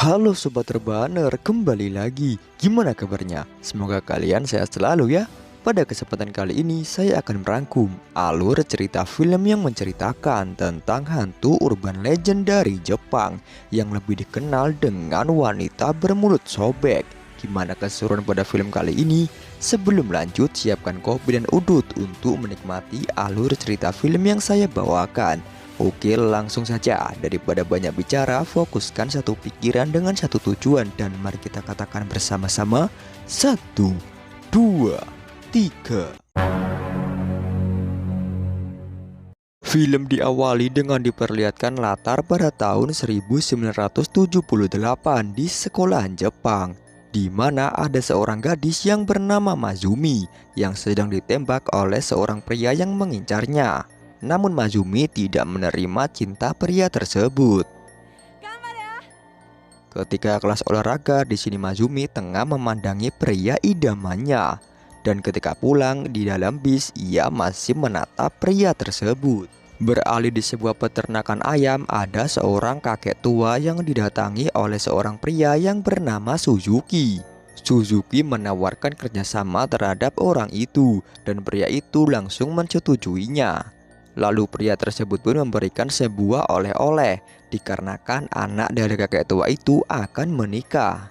Halo Sobat Rebaner, kembali lagi. Gimana kabarnya? Semoga kalian sehat selalu ya. Pada kesempatan kali ini saya akan merangkum alur cerita film yang menceritakan tentang hantu urban legend dari Jepang yang lebih dikenal dengan wanita bermulut sobek. Gimana keseruan pada film kali ini? Sebelum lanjut, siapkan kopi dan udut untuk menikmati alur cerita film yang saya bawakan. Oke, langsung saja. Daripada banyak bicara, fokuskan satu pikiran dengan satu tujuan. Dan mari kita katakan bersama-sama: 1, 2, 3. Film diawali dengan diperlihatkan latar pada tahun 1978 di sekolahan Jepang, di mana ada seorang gadis yang bernama Mazumi yang sedang ditembak oleh seorang pria yang mengincarnya. Namun Mazumi tidak menerima cinta pria tersebut. Ketika kelas olahraga, di sini Mazumi tengah memandangi pria idamannya. Dan ketika pulang di dalam bis, ia masih menatap pria tersebut. Beralih di sebuah peternakan ayam, ada seorang kakek tua yang didatangi oleh seorang pria yang bernama Suzuki. Suzuki menawarkan kerjasama terhadap orang itu, dan pria itu langsung mensetujuinya. Lalu pria tersebut pun memberikan sebuah oleh-oleh dikarenakan anak dari kakek tua itu akan menikah.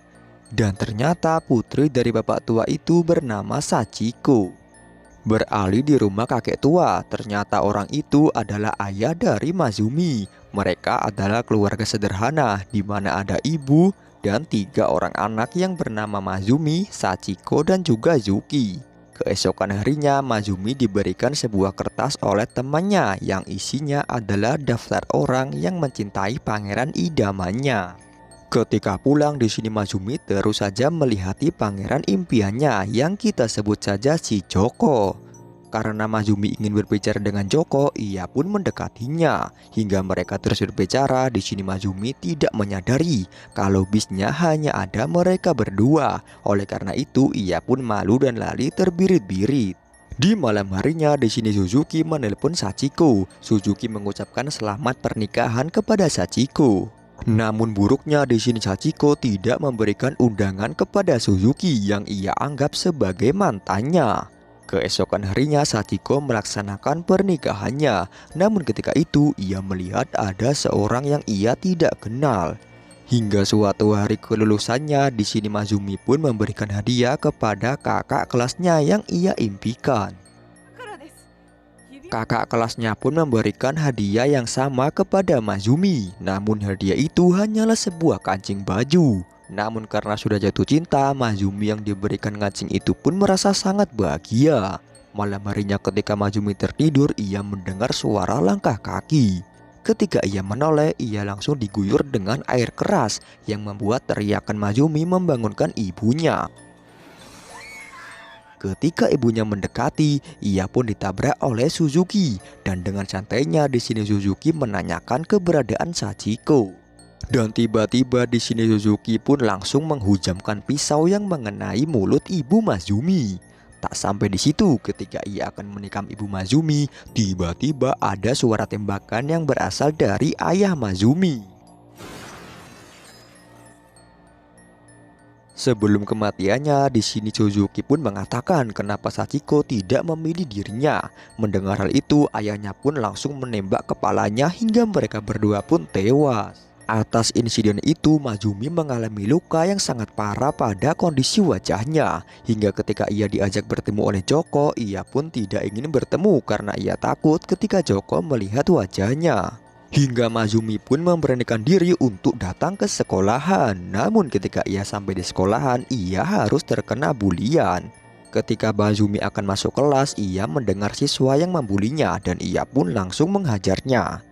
Dan ternyata putri dari bapak tua itu bernama Sachiko. Beralih di rumah kakek tua, ternyata orang itu adalah ayah dari Mazumi. Mereka adalah keluarga sederhana di mana ada ibu dan 3 orang anak yang bernama Mazumi, Sachiko, dan juga Zuki. Keesokan harinya, Mazumi diberikan sebuah kertas oleh temannya yang isinya adalah daftar orang yang mencintai pangeran idamannya. Ketika pulang di sini, Mazumi terus saja melihati pangeran impiannya yang kita sebut saja si Joko. Karena Mazumi ingin berbicara dengan Joko, ia pun mendekatinya. Hingga mereka terus berbicara, di sini Mazumi tidak menyadari kalau bisnya hanya ada mereka berdua. Oleh karena itu, ia pun malu dan lari terbirit-birit. Di malam harinya, di sini Suzuki menelpon Sachiko. Suzuki mengucapkan selamat pernikahan kepada Sachiko. Namun buruknya di sini Sachiko tidak memberikan undangan kepada Suzuki yang ia anggap sebagai mantannya. Keesokan harinya Sachiko melaksanakan pernikahannya. Namun ketika itu ia melihat ada seorang yang ia tidak kenal. Hingga suatu hari kelulusannya, di sini Mazumi pun memberikan hadiah kepada kakak kelasnya yang ia impikan. Kakak kelasnya pun memberikan hadiah yang sama kepada Mazumi. Namun hadiah itu hanyalah sebuah kancing baju. Namun karena sudah jatuh cinta, Mazumi yang diberikan kancing itu pun merasa sangat bahagia. Malam harinya ketika Mazumi tertidur, ia mendengar suara langkah kaki. Ketika ia menoleh, ia langsung diguyur dengan air keras yang membuat teriakan Mazumi membangunkan ibunya. Ketika ibunya mendekati, ia pun ditabrak oleh Suzuki. Dan dengan santainya di sini Suzuki menanyakan keberadaan Sachiko. Dan tiba-tiba di sini Suzuki pun langsung menghujamkan pisau yang mengenai mulut ibu Mazumi. Tak sampai di situ, ketika ia akan menikam ibu Mazumi, tiba-tiba ada suara tembakan yang berasal dari ayah Mazumi. Sebelum kematiannya, di sini Suzuki pun mengatakan kenapa Sachiko tidak memilih dirinya. Mendengar hal itu, ayahnya pun langsung menembak kepalanya hingga mereka berdua pun tewas. Atas insiden itu, Mazumi mengalami luka yang sangat parah pada kondisi wajahnya. Hingga ketika ia diajak bertemu oleh Joko, ia pun tidak ingin bertemu karena ia takut ketika Joko melihat wajahnya. Hingga Mazumi pun memberanikan diri untuk datang ke sekolahan. Namun ketika ia sampai di sekolahan, ia harus terkena bulian. Ketika Mazumi akan masuk kelas, ia mendengar siswa yang membulinya dan ia pun langsung menghajarnya.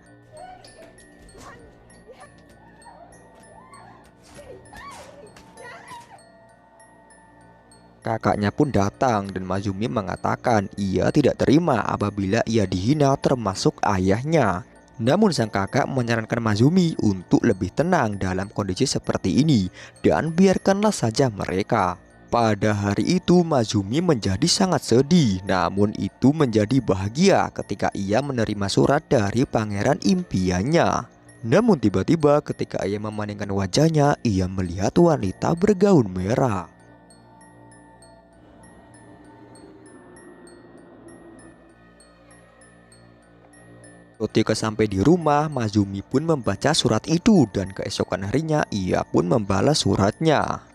Kakaknya pun datang dan Mazumi mengatakan ia tidak terima apabila ia dihina termasuk ayahnya. Namun sang kakak menyarankan Mazumi untuk lebih tenang dalam kondisi seperti ini dan biarkanlah saja mereka. Pada hari itu Mazumi menjadi sangat sedih, namun itu menjadi bahagia ketika ia menerima surat dari pangeran impiannya. Namun tiba-tiba ketika ia memalingkan wajahnya, ia melihat wanita bergaun merah. Ketika sampai di rumah, Mazumi pun membaca surat itu dan keesokan harinya ia pun membalas suratnya.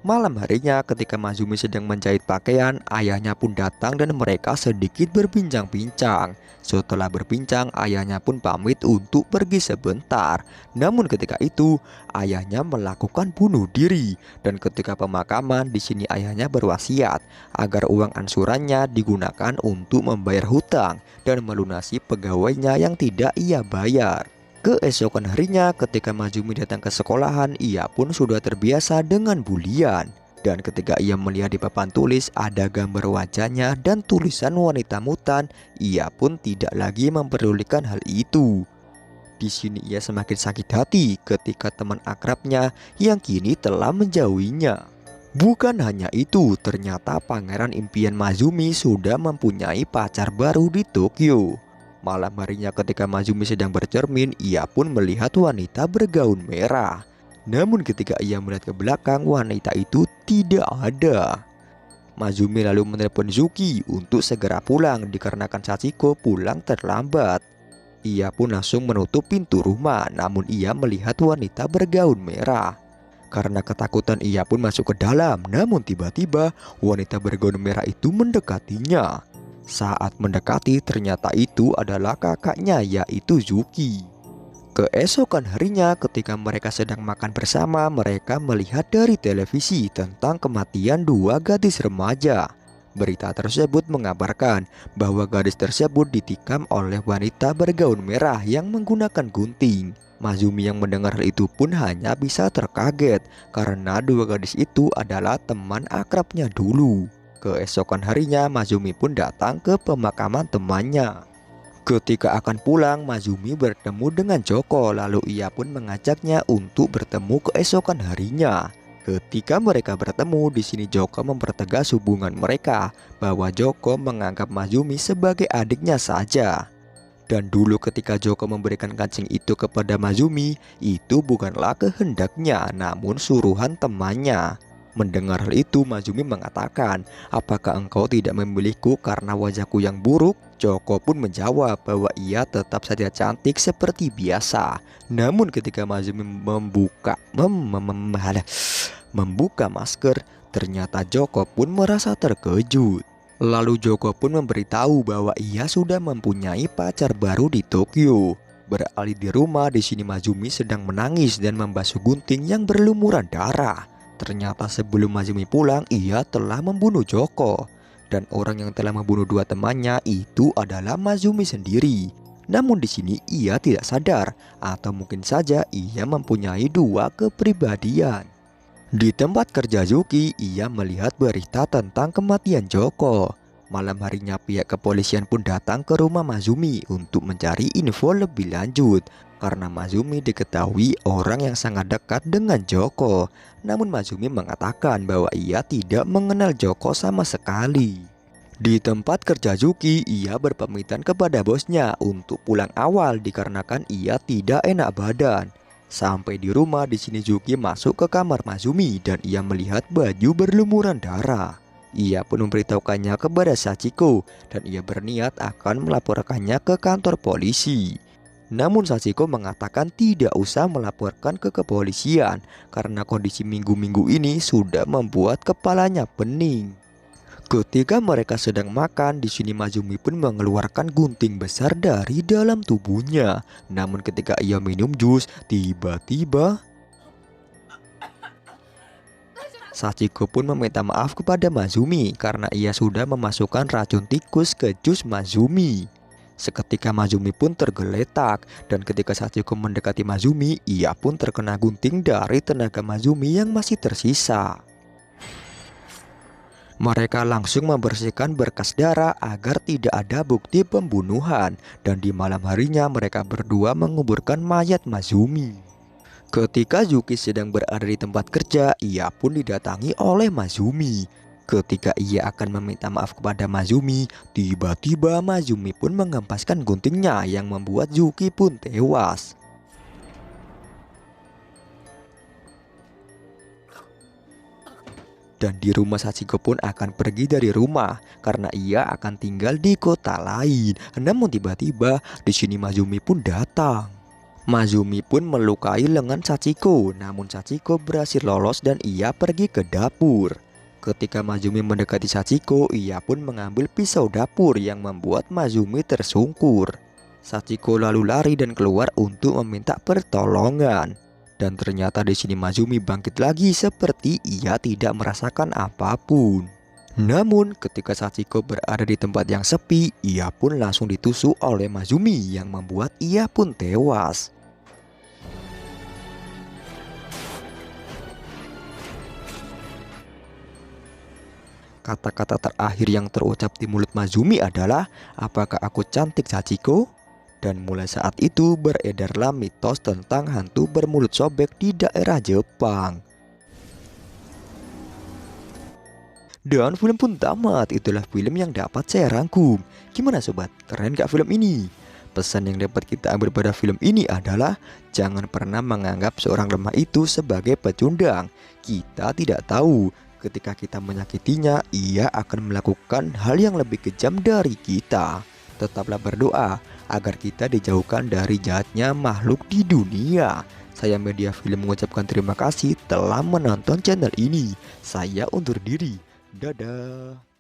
Malam harinya ketika Mazumi sedang menjahit pakaian, ayahnya pun datang dan mereka sedikit berbincang-bincang. Setelah berbincang, ayahnya pun pamit untuk pergi sebentar. Namun ketika itu, ayahnya melakukan bunuh diri. Dan ketika pemakaman, di sini ayahnya berwasiat agar uang ansurannya digunakan untuk membayar hutang dan melunasi pegawainya yang tidak ia bayar. Keesokan harinya ketika Mazumi datang ke sekolahan, ia pun sudah terbiasa dengan bulian. Dan ketika ia melihat di papan tulis ada gambar wajahnya dan tulisan wanita mutan, ia pun tidak lagi memperdulikan hal itu. Di sini ia semakin sakit hati ketika teman akrabnya yang kini telah menjauhinya. Bukan hanya itu, ternyata pangeran impian Mazumi sudah mempunyai pacar baru di Tokyo. Malam harinya ketika Mazumi sedang bercermin, ia pun melihat wanita bergaun merah. Namun ketika ia melihat ke belakang, wanita itu tidak ada. Mazumi lalu menelepon Zuki untuk segera pulang dikarenakan Sachiko pulang terlambat. Ia pun langsung menutup pintu rumah, namun ia melihat wanita bergaun merah. Karena ketakutan ia pun masuk ke dalam, namun tiba-tiba wanita bergaun merah itu mendekatinya. Saat mendekati ternyata itu adalah kakaknya yaitu Zuki. Keesokan harinya ketika mereka sedang makan bersama, mereka melihat dari televisi tentang kematian dua gadis remaja. Berita tersebut mengabarkan bahwa gadis tersebut ditikam oleh wanita bergaun merah yang menggunakan gunting. Mazumi yang mendengar hal itu pun hanya bisa terkaget karena dua gadis itu adalah teman akrabnya dulu. Keesokan harinya Mazumi pun datang ke pemakaman temannya. Ketika akan pulang, Mazumi bertemu dengan Joko, lalu ia pun mengajaknya untuk bertemu keesokan harinya. Ketika mereka bertemu, di sini Joko mempertegas hubungan mereka bahwa Joko menganggap Mazumi sebagai adiknya saja. Dan dulu ketika Joko memberikan kancing itu kepada Mazumi, itu bukanlah kehendaknya namun suruhan temannya. Mendengar hal itu, Mazumi mengatakan, "Apakah engkau tidak memilihku karena wajahku yang buruk?" Joko pun menjawab bahwa ia tetap saja cantik seperti biasa. Namun ketika Mazumi membuka masker, ternyata Joko pun merasa terkejut. Lalu Joko pun memberitahu bahwa ia sudah mempunyai pacar baru di Tokyo. Beralih di rumah, di sini Mazumi sedang menangis dan membasuh gunting yang berlumuran darah. Ternyata sebelum Mazumi pulang, ia telah membunuh Joko. Dan orang yang telah membunuh dua temannya itu adalah Mazumi sendiri. Namun di sini ia tidak sadar, atau mungkin saja ia mempunyai dua kepribadian. Di tempat kerja Zuki, ia melihat berita tentang kematian Joko. Malam harinya pihak kepolisian pun datang ke rumah Mazumi untuk mencari info lebih lanjut. Karena Mazumi diketahui orang yang sangat dekat dengan Joko. Namun Mazumi mengatakan bahwa ia tidak mengenal Joko sama sekali. Di tempat kerja Zuki, ia berpamitan kepada bosnya untuk pulang awal dikarenakan ia tidak enak badan. Sampai di rumah, di sini Zuki masuk ke kamar Mazumi dan ia melihat baju berlumuran darah. Ia pun memberitahukannya kepada Sachiko dan ia berniat akan melaporkannya ke kantor polisi. Namun Sachiko mengatakan tidak usah melaporkan ke kepolisian karena kondisi minggu-minggu ini sudah membuat kepalanya pening. Ketika mereka sedang makan, di sini Mazumi pun mengeluarkan gunting besar dari dalam tubuhnya. Namun ketika ia minum jus, tiba-tiba Sachiko pun meminta maaf kepada Mazumi karena ia sudah memasukkan racun tikus ke jus Mazumi. Seketika Mazumi pun tergeletak dan ketika Sachiko mendekati Mazumi, ia pun terkena gunting dari tenaga Mazumi yang masih tersisa. Mereka langsung membersihkan berkas darah agar tidak ada bukti pembunuhan dan di malam harinya mereka berdua menguburkan mayat Mazumi. Ketika Zuki sedang berada di tempat kerja, ia pun didatangi oleh Mazumi. Ketika ia akan meminta maaf kepada Mazumi, tiba-tiba Mazumi pun menghempaskan guntingnya yang membuat Zuki pun tewas. Dan di rumah Sachiko pun akan pergi dari rumah karena ia akan tinggal di kota lain. Namun tiba-tiba di sini Mazumi pun datang. Mazumi pun melukai lengan Sachiko, namun Sachiko berhasil lolos dan ia pergi ke dapur. Ketika Mazumi mendekati Sachiko, ia pun mengambil pisau dapur yang membuat Mazumi tersungkur. Sachiko lalu lari dan keluar untuk meminta pertolongan. Dan ternyata di sini Mazumi bangkit lagi seperti ia tidak merasakan apapun. Namun ketika Sachiko berada di tempat yang sepi, ia pun langsung ditusuk oleh Mazumi yang membuat ia pun tewas. Kata-kata terakhir yang terucap di mulut Mazumi adalah, "Apakah aku cantik, Sachiko?" Dan mulai saat itu beredarlah mitos tentang hantu bermulut sobek di daerah Jepang. Dan film pun tamat. Itulah film yang dapat saya rangkum. Gimana sobat? Keren gak film ini? Pesan yang dapat kita ambil pada film ini adalah jangan pernah menganggap seorang lemah itu sebagai pecundang. Kita tidak tahu ketika kita menyakitinya, ia akan melakukan hal yang lebih kejam dari kita. Tetaplah berdoa agar kita dijauhkan dari jahatnya makhluk di dunia. Saya Media Film mengucapkan terima kasih telah menonton channel ini. Saya undur diri. Dadah.